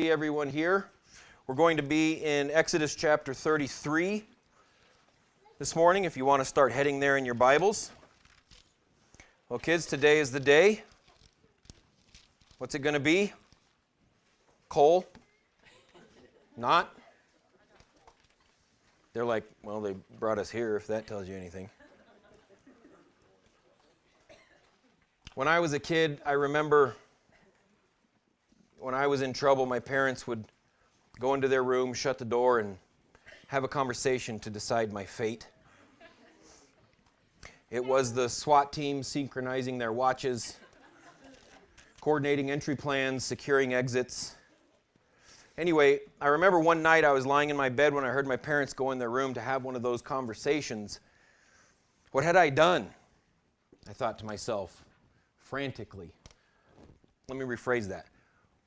See everyone here. We're going to be in Exodus chapter 33 this morning, if you want to start heading there in your Bibles. Well, kids, today is the day. What's it going to be? Coal? Not? They're like, well, they brought us here, if that tells you anything. When I was a kid, I remember when I was in trouble, my parents would go into their room, shut the door, and have a conversation to decide my fate. It was the SWAT team synchronizing their watches, coordinating entry plans, securing exits. Anyway, I remember one night I was lying in my bed when I heard my parents go in their room to have one of those conversations. What had I done? I thought to myself, frantically. Let me rephrase that.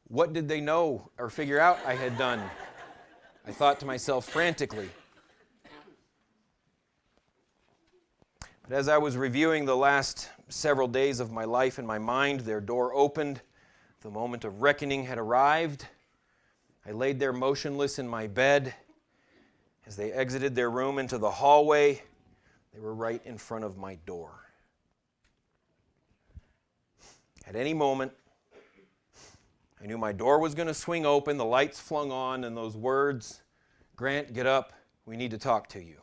What did they know or figure out I had done? I thought to myself frantically. But as I was reviewing the last several days of my life in my mind, their door opened. The moment of reckoning had arrived. I laid there motionless in my bed. As they exited their room into the hallway, they were right in front of my door. At any moment, I knew my door was going to swing open, the lights flung on, and those words, "Grant, get up, we need to talk to you."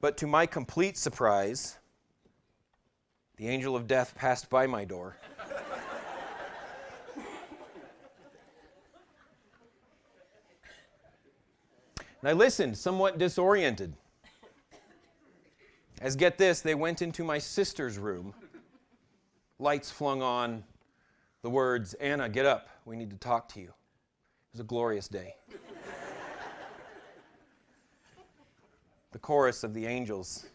But to my complete surprise, the angel of death passed by my door. And I listened, somewhat disoriented. As get this, they went into my sister's room. Lights flung on, the words, "Anna, get up, we need to talk to you." It was a glorious day. The chorus of the angels.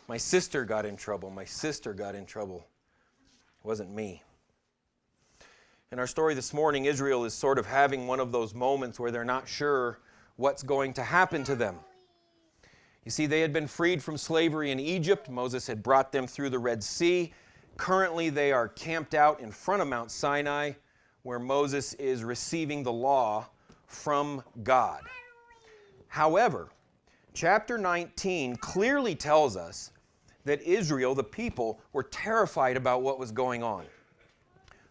My sister got in trouble. My sister got in trouble. It wasn't me. In our story this morning, Israel is sort of having one of those moments where they're not sure what's going to happen to them. You see, they had been freed from slavery in Egypt. Moses had brought them through the Red Sea. Currently, they are camped out in front of Mount Sinai, where Moses is receiving the law from God. However, chapter 19 clearly tells us that Israel, the people, were terrified about what was going on.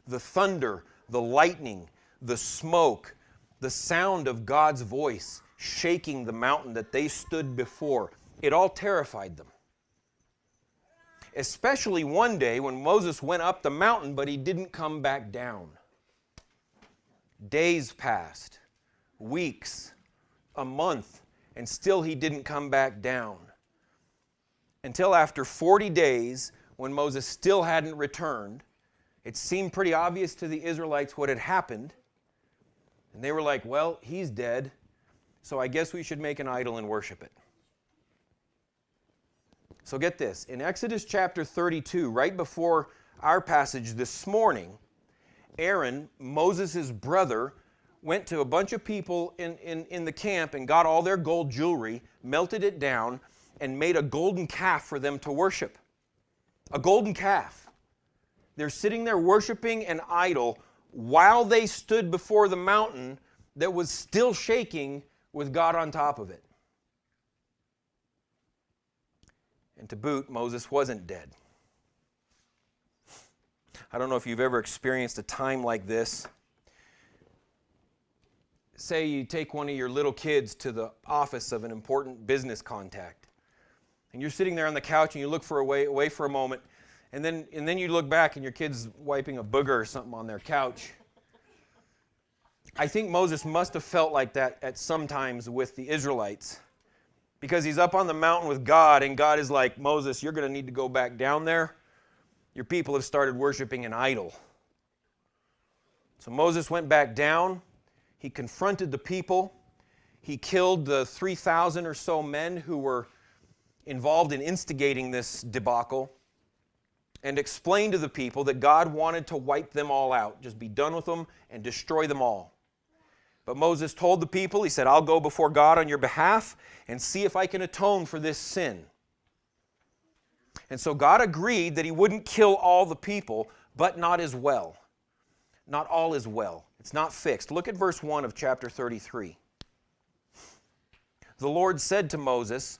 The thunder, the lightning, the smoke, the sound of God's voice shaking the mountain that they stood before, it all terrified them. Especially one day when Moses went up the mountain, but he didn't come back down. Days passed, weeks, a month, and still he didn't come back down. Until after 40 days, when Moses still hadn't returned, it seemed pretty obvious to the Israelites what had happened. And they were like, well, he's dead, so I guess we should make an idol and worship it. So get this, in Exodus chapter 32, right before our passage this morning, Aaron, Moses' brother, went to a bunch of people in the camp and got all their gold jewelry, melted it down, and made a golden calf for them to worship. A golden calf. They're sitting there worshiping an idol while they stood before the mountain that was still shaking with God on top of it. And to boot, Moses wasn't dead. I don't know if you've ever experienced a time like this. Say you take one of your little kids to the office of an important business contact. And you're sitting there on the couch and you look away for a moment. And then you look back and your kid's wiping a booger or something on their couch. I think Moses must have felt like that at some times with the Israelites. Because he's up on the mountain with God, and God is like, Moses, you're going to need to go back down there. Your people have started worshiping an idol. So Moses went back down. He confronted the people. He killed the 3,000 or so men who were involved in instigating this debacle, and explained to the people that God wanted to wipe them all out, just be done with them and destroy them all. But Moses told the people, he said, I'll go before God on your behalf and see if I can atone for this sin. And so God agreed that he wouldn't kill all the people, but not as well. not all is well. It's not fixed. Look at verse 1 of chapter 33. The Lord said to Moses,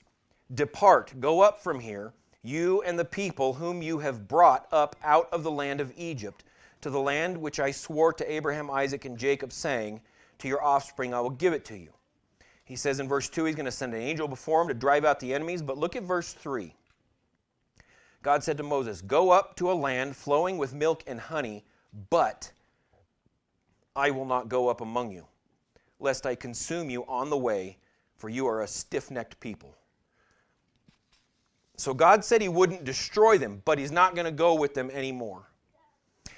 "Depart, go up from here, you and the people whom you have brought up out of the land of Egypt, to the land which I swore to Abraham, Isaac, and Jacob, saying, to your offspring I will give it to you." He says in verse 2, he's going to send an angel before him to drive out the enemies. But look at verse 3. God said to Moses, "Go up to a land flowing with milk and honey, but I will not go up among you, lest I consume you on the way, for you are a stiff-necked people." So God said he wouldn't destroy them, but he's not going to go with them anymore.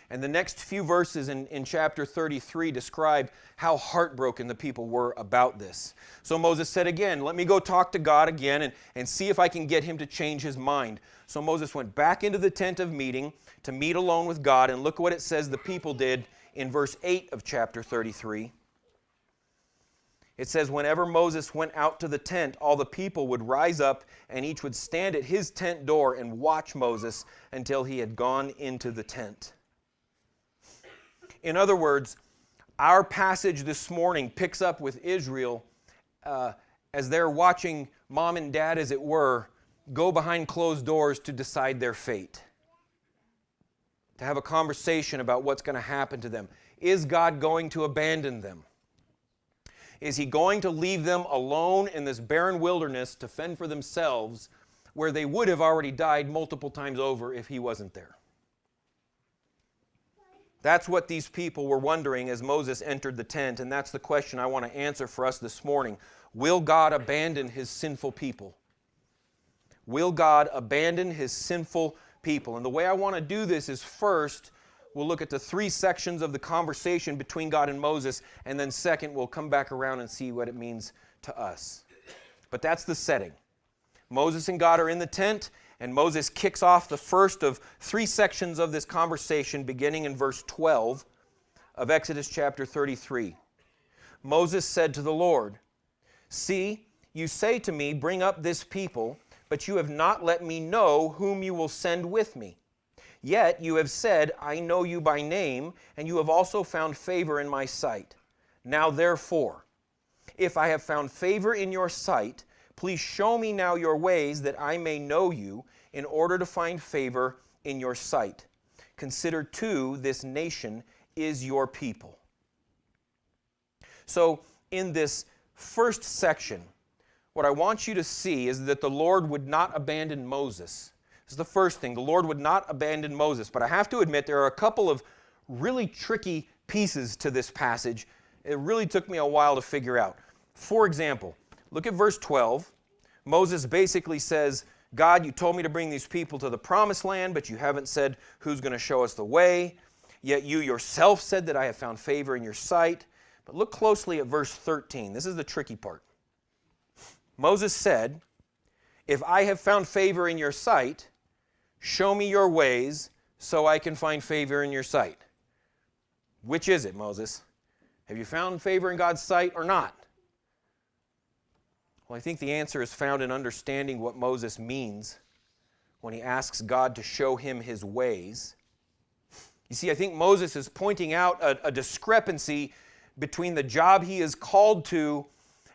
And the next few verses in chapter 33 describe how heartbroken the people were about this. So Moses said again, "Let me go talk to God again and see if I can get him to change his mind." So Moses went back into the tent of meeting to meet alone with God, and look what it says the people did in verse 8 of chapter 33. It says, "Whenever Moses went out to the tent, all the people would rise up, and each would stand at his tent door and watch Moses until he had gone into the tent." In other words, our passage this morning picks up with Israel as they're watching mom and dad, as it were, go behind closed doors to decide their fate, to have a conversation about what's going to happen to them. Is God going to abandon them? Is he going to leave them alone in this barren wilderness to fend for themselves, where they would have already died multiple times over if he wasn't there? That's what these people were wondering as Moses entered the tent, and that's the question I want to answer for us this morning. Will God abandon his sinful people? Will God abandon his sinful people? And the way I want to do this is, first, we'll look at the three sections of the conversation between God and Moses, and then second, we'll come back around and see what it means to us. But that's the setting. Moses and God are in the tent, and Moses kicks off the first of three sections of this conversation, beginning in verse 12 of Exodus chapter 33. Moses said to the Lord, "See, you say to me, 'Bring up this people,' but you have not let me know whom you will send with me. Yet you have said, 'I know you by name,' and you have also found favor in my sight. Now therefore, if I have found favor in your sight, please show me now your ways, that I may know you, in order to find favor in your sight. Consider too, this nation is your people." So in this first section, what I want you to see is that the Lord would not abandon Moses. This is the first thing. The Lord would not abandon Moses. But I have to admit, there are a couple of really tricky pieces to this passage. It really took me a while to figure out. For example, look at verse 12. Moses basically says, "God, you told me to bring these people to the promised land, but you haven't said who's going to show us the way. Yet you yourself said that I have found favor in your sight." But look closely at verse 13. This is the tricky part. Moses said, "If I have found favor in your sight, show me your ways so I can find favor in your sight." Which is it, Moses? Have you found favor in God's sight or not? Well, I think the answer is found in understanding what Moses means when he asks God to show him his ways. You see, I think Moses is pointing out a discrepancy between the job he is called to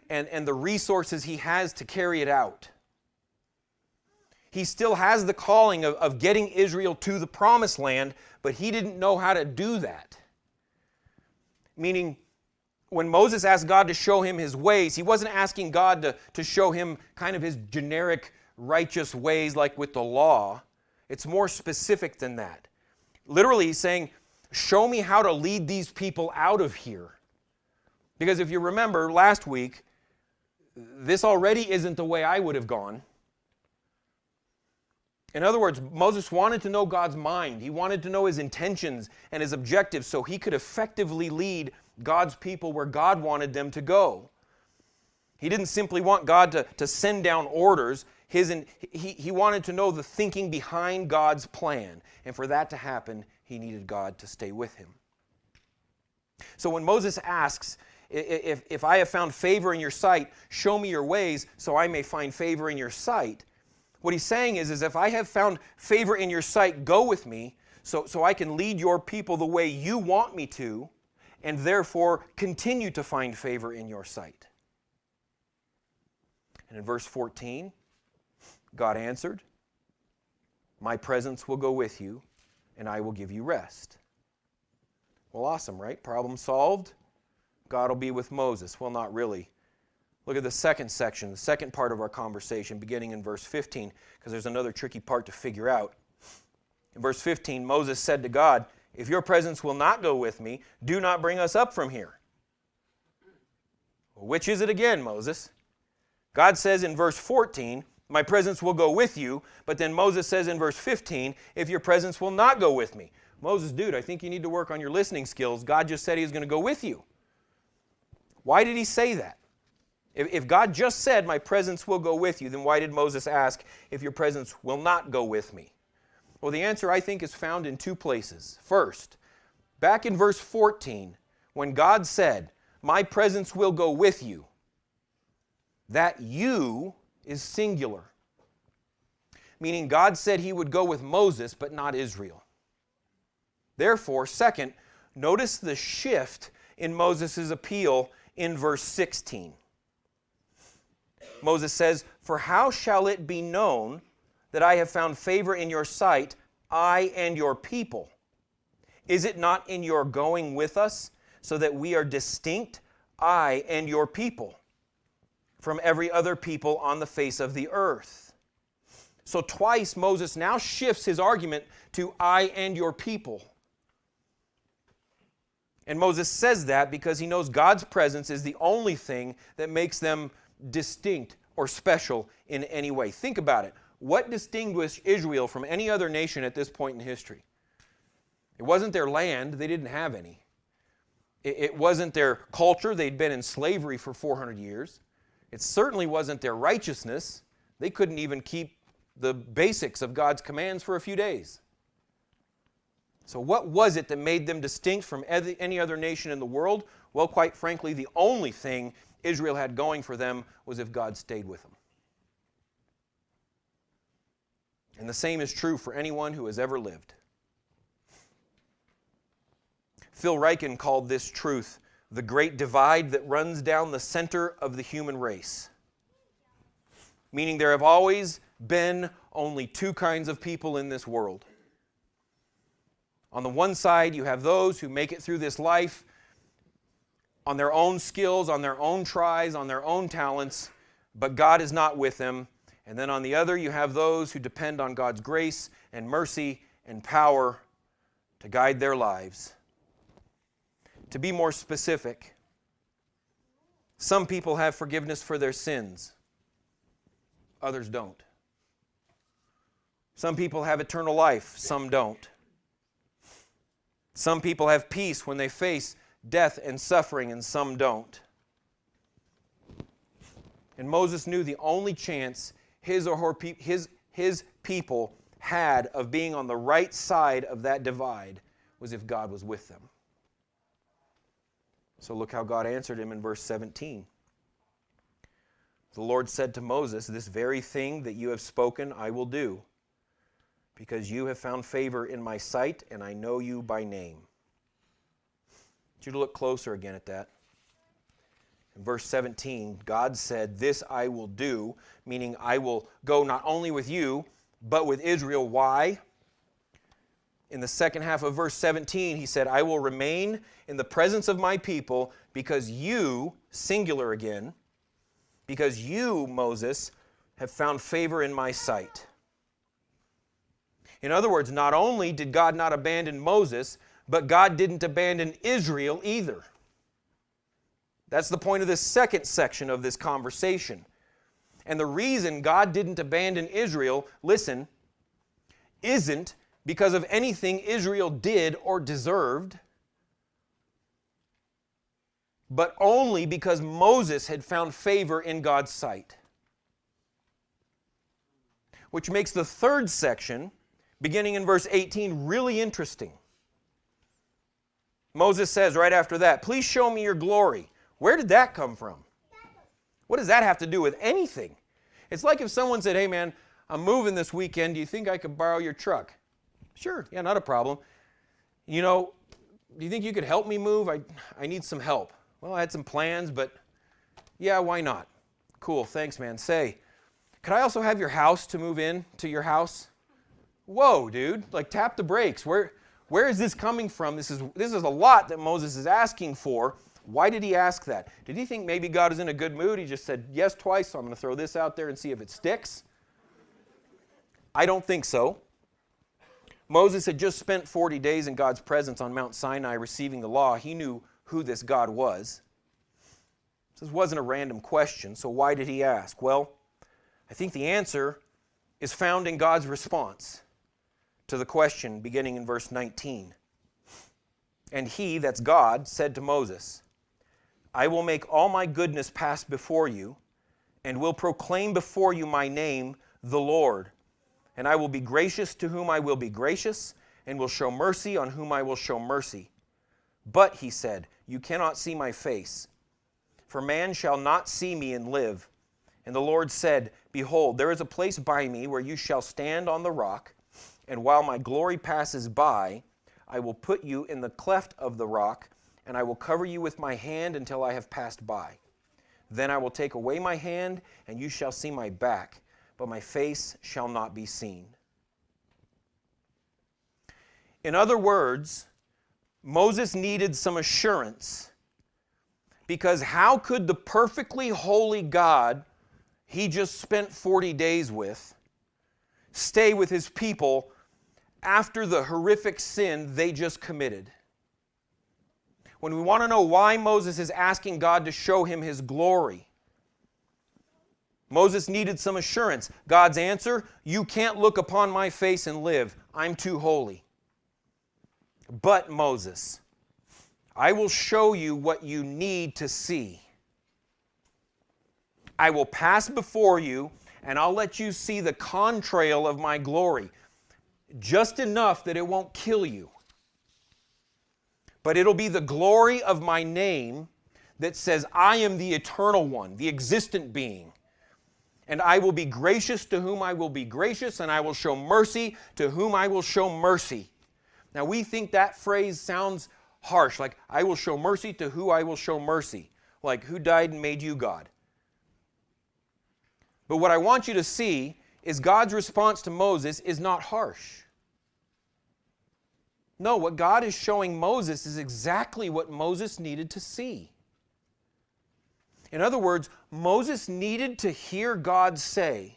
and the resources he has to carry it out. He still has the calling of getting Israel to the promised land, but he didn't know how to do that. Meaning, when Moses asked God to show him his ways, he wasn't asking God to show him kind of his generic righteous ways like with the law. It's more specific than that. Literally, he's saying, show me how to lead these people out of here. Because if you remember last week, this already isn't the way I would have gone. In other words, Moses wanted to know God's mind. He wanted to know his intentions and his objectives so he could effectively lead God's people where God wanted them to go. He didn't simply want God to send down orders. He wanted to know the thinking behind God's plan. And for that to happen, he needed God to stay with him. So when Moses asks, if I have found favor in your sight, show me your ways so I may find favor in your sight. What he's saying is if I have found favor in your sight, go with me so I can lead your people the way you want me to, and therefore continue to find favor in your sight. And in verse 14, God answered, my presence will go with you, and I will give you rest. Well, awesome, right? Problem solved. God will be with Moses. Well, not really. Look at the second section, the second part of our conversation, beginning in verse 15, because there's another tricky part to figure out. In verse 15, Moses said to God, if your presence will not go with me, do not bring us up from here. Well, which is it again, Moses? God says in verse 14, my presence will go with you, but then Moses says in verse 15, if your presence will not go with me. Moses, dude, I think you need to work on your listening skills. God just said he was going to go with you. Why did he say that? If God just said, my presence will go with you, then why did Moses ask, if your presence will not go with me? Well, the answer, I think, is found in two places. First, back in verse 14, when God said, my presence will go with you, that you is singular. Meaning God said he would go with Moses, but not Israel. Therefore, second, notice the shift in Moses' appeal in verse 16. Moses says, for how shall it be known that I have found favor in your sight, I and your people? Is it not in your going with us, so that we are distinct, I and your people, from every other people on the face of the earth? So twice Moses now shifts his argument to I and your people. And Moses says that because he knows God's presence is the only thing that makes them distinct or special in any way. Think about it. What distinguished Israel from any other nation at this point in history? It wasn't their land. They didn't have any. It wasn't their culture. They'd been in slavery for 400 years. It certainly wasn't their righteousness. They couldn't even keep the basics of God's commands for a few days. So what was it that made them distinct from any other nation in the world? Well, quite frankly, the only thing Israel had going for them was if God stayed with them. And the same is true for anyone who has ever lived. Phil Ryken called this truth the great divide that runs down the center of the human race. Meaning there have always been only two kinds of people in this world. On the one side, you have those who make it through this life on their own skills, on their own tries, on their own talents, but God is not with them. And then on the other, you have those who depend on God's grace and mercy and power to guide their lives. To be more specific, some people have forgiveness for their sins. Others don't. Some people have eternal life. Some don't. Some people have peace when they face death and suffering, and some don't. And Moses knew the only chance his people had of being on the right side of that divide was if God was with them. So look how God answered him in verse 17. The Lord said to Moses, this very thing that you have spoken I will do, because you have found favor in my sight, and I know you by name. I want you to look closer again at that. In verse 17, God said, this I will do, meaning I will go not only with you, but with Israel. Why? In the second half of verse 17, he said, I will remain in the presence of my people because you, singular again, because you, Moses, have found favor in my sight. In other words, not only did God not abandon Moses, but God didn't abandon Israel either. That's the point of this second section of this conversation. And the reason God didn't abandon Israel, listen, isn't because of anything Israel did or deserved, but only because Moses had found favor in God's sight. Which makes the third section, beginning in verse 18, really interesting. Moses says right after that, please show me your glory. Where did that come from? What does that have to do with anything? It's like if someone said, hey man, I'm moving this weekend. Do you think I could borrow your truck? Sure, yeah, not a problem. You know, do you think you could help me move? I need some help. Well, I had some plans, but yeah, why not? Cool, thanks, man. Say, could I also have your house to move in to your house? Whoa, dude, like tap the brakes. Where is this coming from? This is a lot that Moses is asking for. Why did he ask that? Did he think maybe God is in a good mood? He just said yes twice, so I'm going to throw this out there and see if it sticks. I don't think so. Moses had just spent 40 days in God's presence on Mount Sinai receiving the law. He knew who this God was. This wasn't a random question, so why did he ask? Well, I think the answer is found in God's response to the question beginning in verse 19. And he, that's God, said to Moses, I will make all my goodness pass before you, and will proclaim before you my name, the Lord. And I will be gracious to whom I will be gracious, and will show mercy on whom I will show mercy. But, he said, you cannot see my face, for man shall not see me and live. And the Lord said, behold, there is a place by me where you shall stand on the rock, and while my glory passes by, I will put you in the cleft of the rock, and I will cover you with my hand until I have passed by. Then I will take away my hand, and you shall see my back, but my face shall not be seen. In other words, Moses needed some assurance, because how could the perfectly holy God he just spent 40 days with stay with his people after the horrific sin they just committed? When we want to know why Moses is asking God to show him his glory, Moses needed some assurance. God's answer, you can't look upon my face and live. I'm too holy. But Moses, I will show you what you need to see. I will pass before you, and I'll let you see the contrail of my glory, just enough that it won't kill you. But it'll be the glory of my name that says, I am the eternal one, the existent being. And I will be gracious to whom I will be gracious, and I will show mercy to whom I will show mercy. Now we think that phrase sounds harsh, like I will show mercy to who I will show mercy. Like who died and made you God? But what I want you to see is God's response to Moses is not harsh. No, what God is showing Moses is exactly what Moses needed to see. In other words, Moses needed to hear God say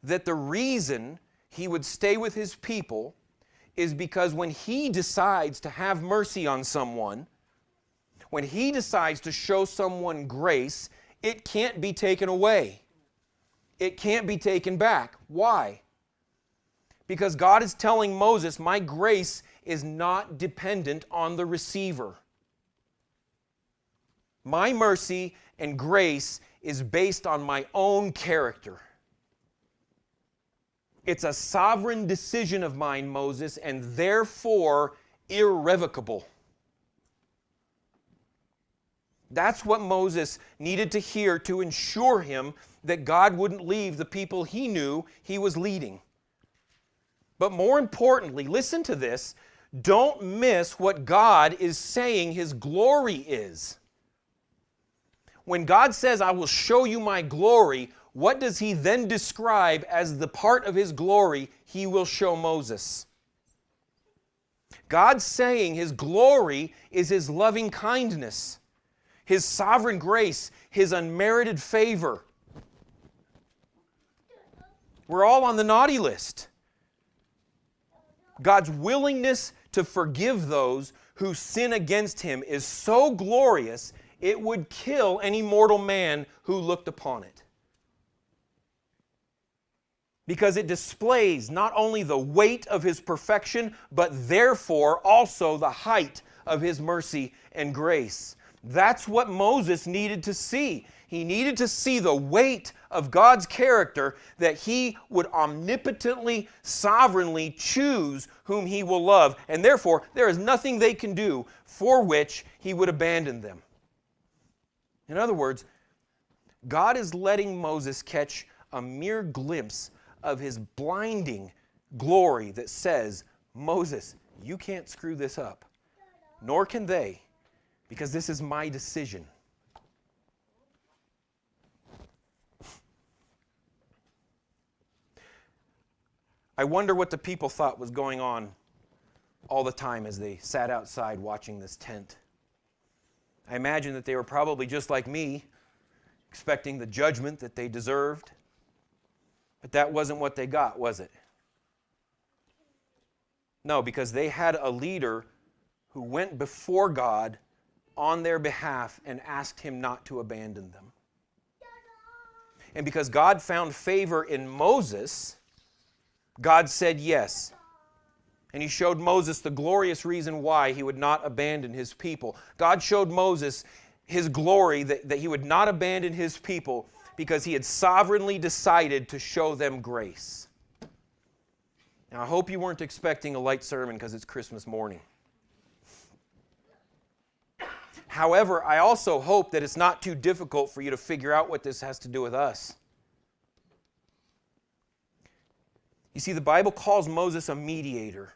that the reason he would stay with his people is because when he decides to have mercy on someone, when he decides to show someone grace, it can't be taken away. It can't be taken back. Why? Because God is telling Moses, my grace is not dependent on the receiver. My mercy and grace is based on my own character. It's a sovereign decision of mine, Moses, and therefore irrevocable. That's what Moses needed to hear to ensure him that God wouldn't leave the people he knew he was leading. But more importantly, listen to this, don't miss what God is saying his glory is. When God says, I will show you my glory, what does he then describe as the part of his glory he will show Moses? God's saying his glory is his loving kindness, his sovereign grace, his unmerited favor. We're all on the naughty list. God's willingness to forgive those who sin against him is so glorious, it would kill any mortal man who looked upon it. Because it displays not only the weight of his perfection, but therefore also the height of his mercy and grace. That's what Moses needed to see. He needed to see the weight of God's character, that he would omnipotently, sovereignly choose whom he will love, and therefore there is nothing they can do for which he would abandon them. In other words, God is letting Moses catch a mere glimpse of his blinding, glory that says, Moses, you can't screw this up, nor can they, because this is my decision. I wonder what the people thought was going on all the time as they sat outside watching this tent. I imagine that they were probably just like me, expecting the judgment that they deserved. But that wasn't what they got, was it? No, because they had a leader who went before God on their behalf and asked him not to abandon them. And because God found favor in Moses, God said yes. And he showed Moses the glorious reason why he would not abandon his people. God showed Moses his glory that he would not abandon his people because he had sovereignly decided to show them grace. Now, I hope you weren't expecting a light sermon because it's Christmas morning. However, I also hope that it's not too difficult for you to figure out what this has to do with us. You see, the Bible calls Moses a mediator,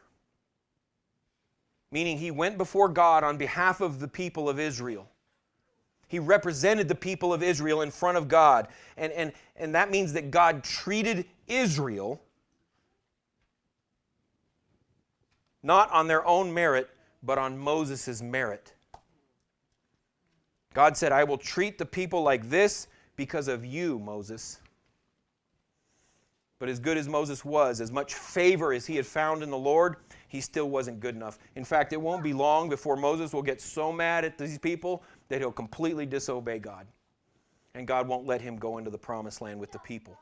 meaning he went before God on behalf of the people of Israel. He represented the people of Israel in front of God. And that means that God treated Israel not on their own merit, but on Moses' merit. God said, I will treat the people like this because of you, Moses. But as good as Moses was, as much favor as he had found in the Lord, he still wasn't good enough. In fact, it won't be long before Moses will get so mad at these people that he'll completely disobey God. And God won't let him go into the promised land with the people.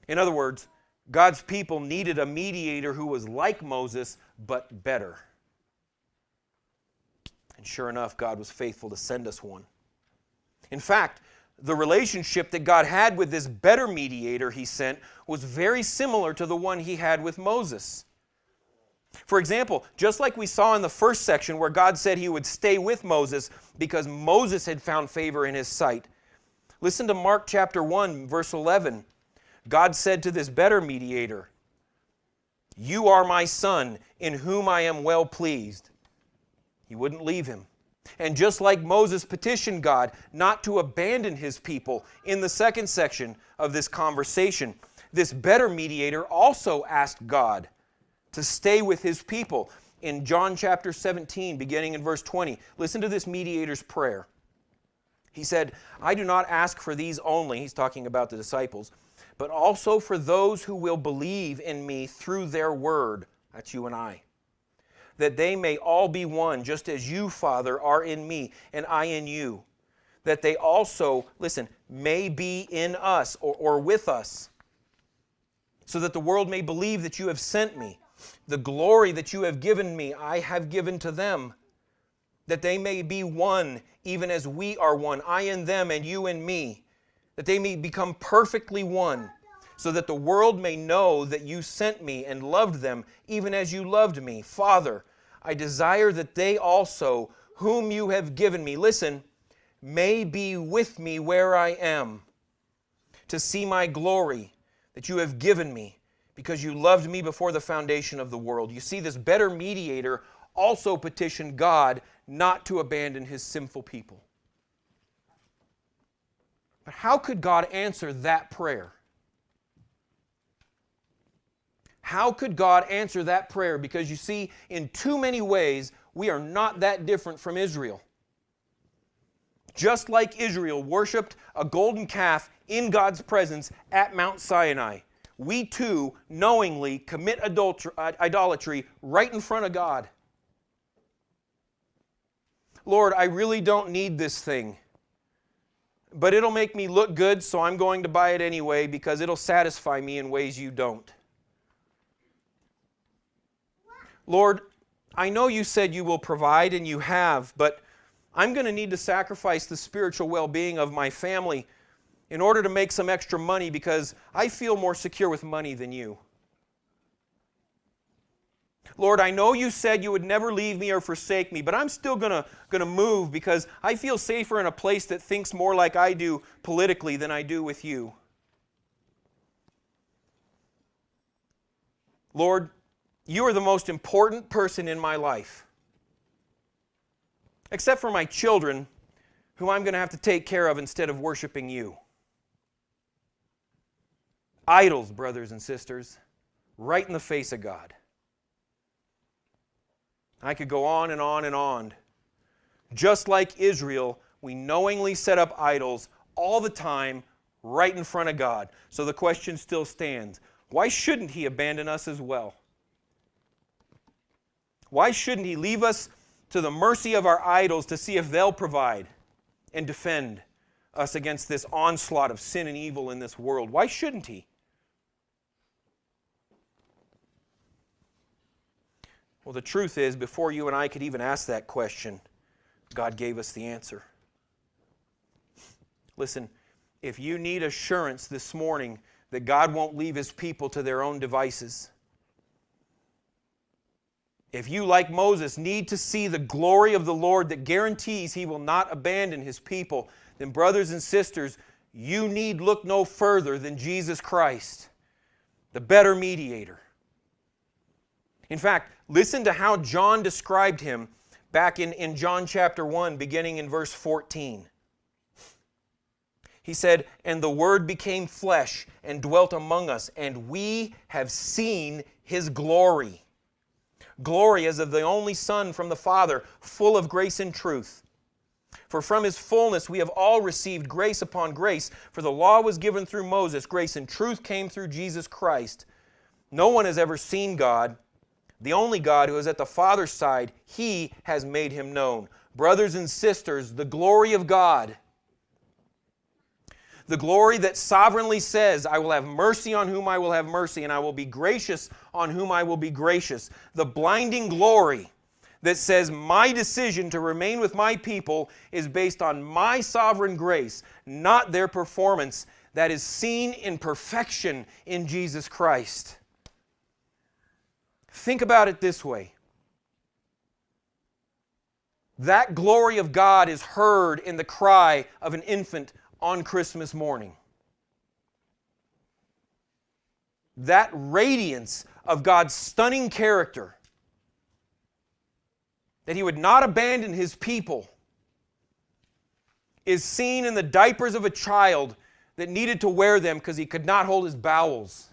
In other words, God's people needed a mediator who was like Moses, but better. And sure enough, God was faithful to send us one. In fact, the relationship that God had with this better mediator he sent was very similar to the one he had with Moses. For example, just like we saw in the first section where God said he would stay with Moses because Moses had found favor in his sight. Listen to Mark chapter 1, verse 11. God said to this better mediator, you are my son, in whom I am well pleased. He wouldn't leave him. And just like Moses petitioned God not to abandon his people in the second section of this conversation, this better mediator also asked God to stay with his people. In John chapter 17, beginning in verse 20, listen to this mediator's prayer. He said, I do not ask for these only, he's talking about the disciples, but also for those who will believe in me through their word. That's you and I. That they may all be one, just as you, Father, are in me, and I in you. That they also, listen, may be in us, or with us, so that the world may believe that you have sent me. The glory that you have given me, I have given to them. That they may be one, even as we are one, I in them and you in me. That they may become perfectly one, so that the world may know that you sent me and loved them, even as you loved me. Father, I desire that they also, whom you have given me, listen, may be with me where I am, to see my glory that you have given me, because you loved me before the foundation of the world. You see, this better mediator also petitioned God not to abandon his sinful people. But how could God answer that prayer? How could God answer that prayer? Because you see, in too many ways, we are not that different from Israel. Just like Israel worshiped a golden calf in God's presence at Mount Sinai, we too knowingly commit idolatry right in front of God. Lord, I really don't need this thing, but it'll make me look good, so I'm going to buy it anyway because it'll satisfy me in ways you don't. Lord, I know you said you will provide, and you have, but I'm going to need to sacrifice the spiritual well-being of my family in order to make some extra money because I feel more secure with money than you. Lord, I know you said you would never leave me or forsake me, but I'm still going to move because I feel safer in a place that thinks more like I do politically than I do with you. Lord, you are the most important person in my life. Except for my children, who I'm going to have to take care of instead of worshiping you. Idols, brothers and sisters, right in the face of God. I could go on and on and on. Just like Israel, we knowingly set up idols all the time right in front of God. So the question still stands, why shouldn't He abandon us as well? Why shouldn't He leave us to the mercy of our idols to see if they'll provide and defend us against this onslaught of sin and evil in this world? Why shouldn't He? Well, the truth is, before you and I could even ask that question, God gave us the answer. Listen, if you need assurance this morning that God won't leave His people to their own devices, if you, like Moses, need to see the glory of the Lord that guarantees He will not abandon His people, then brothers and sisters, you need look no further than Jesus Christ, the better mediator. In fact, listen to how John described Him back in John chapter 1, beginning in verse 14. He said, "And the Word became flesh and dwelt among us, and we have seen His glory. Glory as of the only Son from the Father, full of grace and truth. For from His fullness we have all received grace upon grace. For the law was given through Moses, grace and truth came through Jesus Christ. No one has ever seen God. The only God who is at the Father's side, He has made Him known." Brothers and sisters, the glory of God, the glory that sovereignly says, "I will have mercy on whom I will have mercy, and I will be gracious on whom I will be gracious." The blinding glory that says, my decision to remain with my people is based on my sovereign grace, not their performance, that is seen in perfection in Jesus Christ. Think about it this way. That glory of God is heard in the cry of an infant on Christmas morning. That radiance of God's stunning character, that He would not abandon His people, is seen in the diapers of a child that needed to wear them because he could not hold his bowels.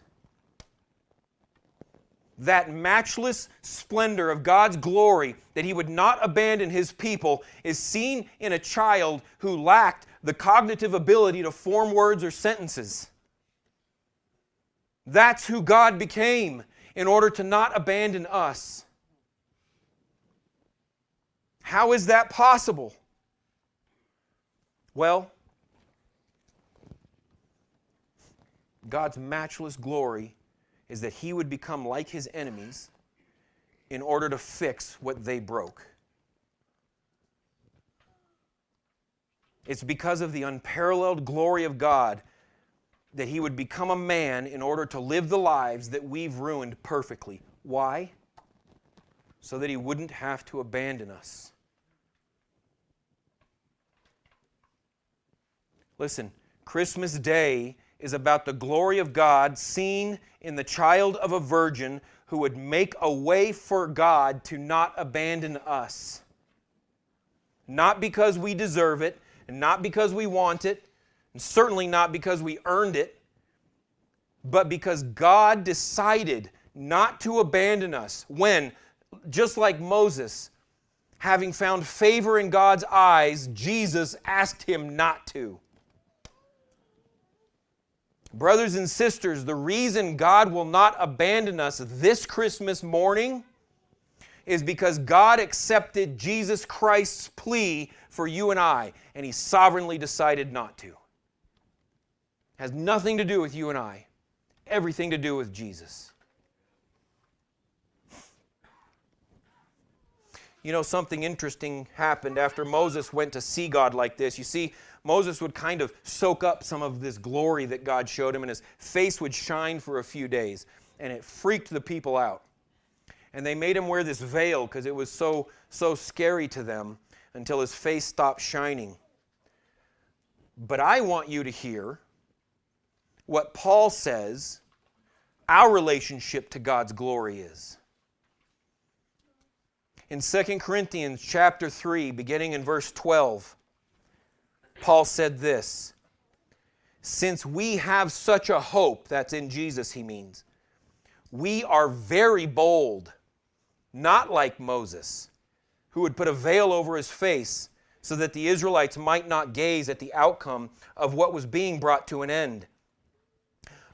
That matchless splendor of God's glory, that He would not abandon His people, is seen in a child who lacked the cognitive ability to form words or sentences. That's who God became in order to not abandon us. How is that possible? Well, God's matchless glory is that He would become like His enemies in order to fix what they broke. It's because of the unparalleled glory of God that He would become a man in order to live the lives that we've ruined perfectly. Why? So that He wouldn't have to abandon us. Listen, Christmas Day is about the glory of God seen in the child of a virgin who would make a way for God to not abandon us. Not because we deserve it, and not because we want it, and certainly not because we earned it, but because God decided not to abandon us when, just like Moses, having found favor in God's eyes, Jesus asked Him not to. Brothers and sisters, the reason God will not abandon us this Christmas morning is because God accepted Jesus Christ's plea for you and I, and He sovereignly decided not to. It has nothing to do with you and I, everything to do with Jesus. You know, something interesting happened after Moses went to see God like this. You see, Moses would kind of soak up some of this glory that God showed him, and his face would shine for a few days, and it freaked the people out. And they made him wear this veil because it was so scary to them until his face stopped shining. But I want you to hear what Paul says our relationship to God's glory is. In 2 Corinthians chapter 3, beginning in verse 12, Paul said this, "Since we have such a hope," that's in Jesus he means, "we are very bold, not like Moses, who would put a veil over his face so that the Israelites might not gaze at the outcome of what was being brought to an end.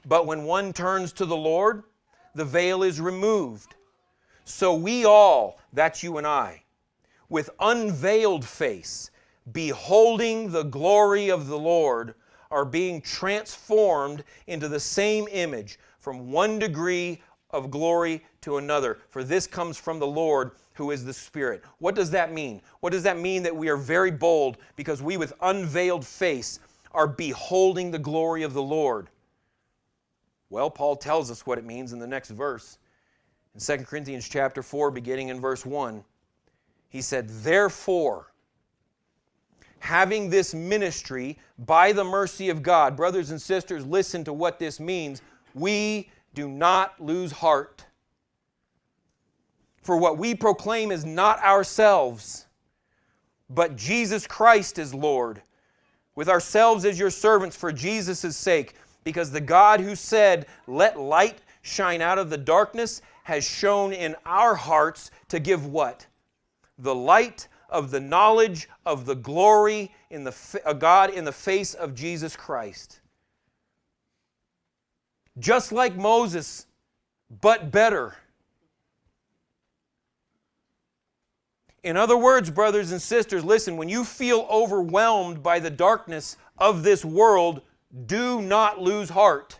But when one turns to the Lord, the veil is removed. So we all," that's you and I, "with unveiled face, beholding the glory of the Lord, are being transformed into the same image from one degree of glory to another. For this comes from the Lord, who is the Spirit." What does that mean? What does that mean that we are very bold because we with unveiled face are beholding the glory of the Lord? Well, Paul tells us what it means in the next verse. In 2 Corinthians chapter 4, beginning in verse 1, he said, "Therefore, having this ministry by the mercy of God," brothers and sisters, listen to what this means, "we do not lose heart. For what we proclaim is not ourselves, but Jesus Christ is Lord, with ourselves as your servants for Jesus' sake, because the God who said, 'Let light shine out of the darkness,' has shone in our hearts to give" what? "The light of the knowledge of the glory of God in the face of Jesus Christ." Just like Moses, but better. In other words, brothers and sisters, listen, when you feel overwhelmed by the darkness of this world, do not lose heart.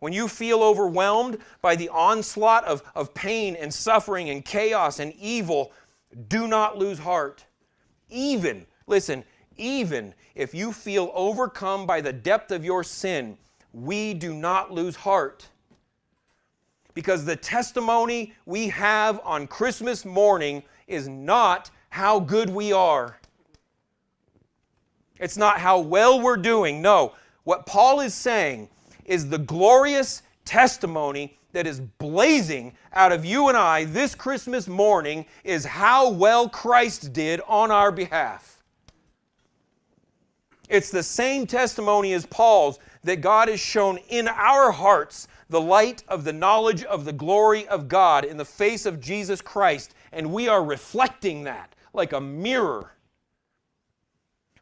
When you feel overwhelmed by the onslaught of pain and suffering and chaos and evil, do not lose heart. Even if you feel overcome by the depth of your sin, we do not lose heart. Because the testimony we have on Christmas morning is not how good we are. It's not how well we're doing. No, what Paul is saying is the glorious testimony that is blazing out of you and I this Christmas morning is how well Christ did on our behalf. It's the same testimony as Paul's, that God has shown in our hearts the light of the knowledge of the glory of God in the face of Jesus Christ, and we are reflecting that like a mirror.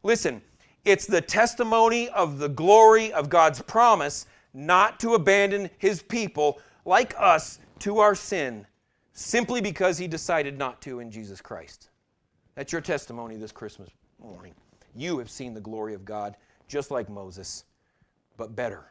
Listen, it's the testimony of the glory of God's promise not to abandon His people like us to our sin, simply because He decided not to in Jesus Christ. That's your testimony this Christmas morning. You have seen the glory of God just like Moses, but better.